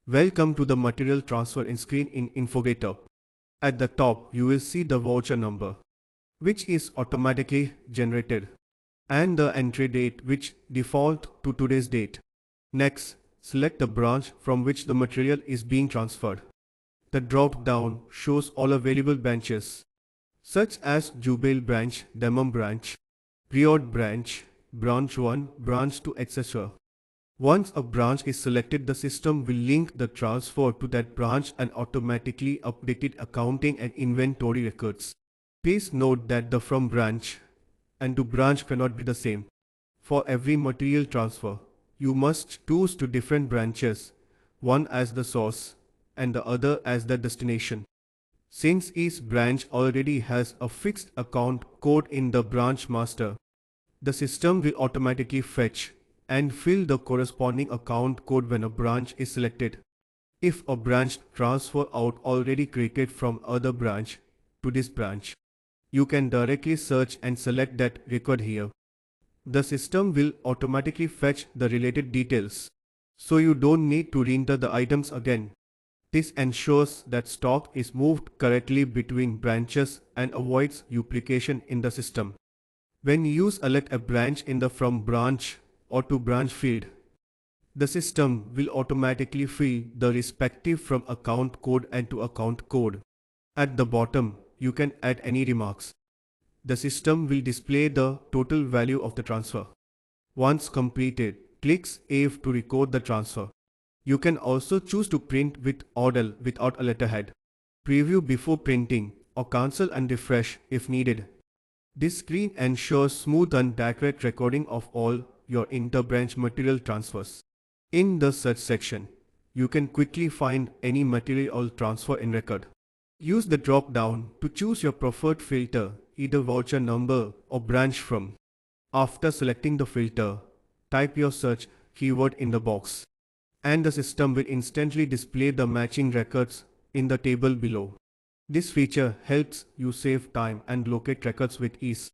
Welcome to the material transfer in screen in Infogator. At the top, you will see the voucher number, which is automatically generated, and the entry date which default to today's date. Next, select the branch from which the material is being transferred. The drop-down shows all available branches, such as Jubail branch, Dammam branch, Riyadh branch, branch 1, branch 2, etc. Once a branch is selected, the system will link the transfer to that branch and automatically update it accounting and inventory records. Please note that the from branch and to branch cannot be the same. For every material transfer, you must choose two different branches, one as the source and the other as the destination. Since each branch already has a fixed account code in the branch master, the system will automatically fetch and fill the corresponding account code when a branch is selected. If a branch transfer out already created from other branch to this branch, you can directly search and select that record here. The system will automatically fetch the related details, so you don't need to re-enter the items again. This ensures that stock is moved correctly between branches and avoids duplication in the system. When you select a branch in the From Branch or To Branch field, the system will automatically fill the respective From Account code and To Account code. At the bottom, you can add any remarks. The system will display the total value of the transfer. Once completed, click Save to record the transfer. You can also choose to print with ODL without a letterhead, preview before printing, or cancel and refresh if needed. This screen ensures smooth and accurate recording of all your inter-branch material transfers. In the search section, you can quickly find any material transfer in record. Use the drop-down to choose your preferred filter, either voucher number or branch from. After selecting the filter, type your search keyword in the box, and the system will instantly display the matching records in the table below. This feature helps you save time and locate records with ease.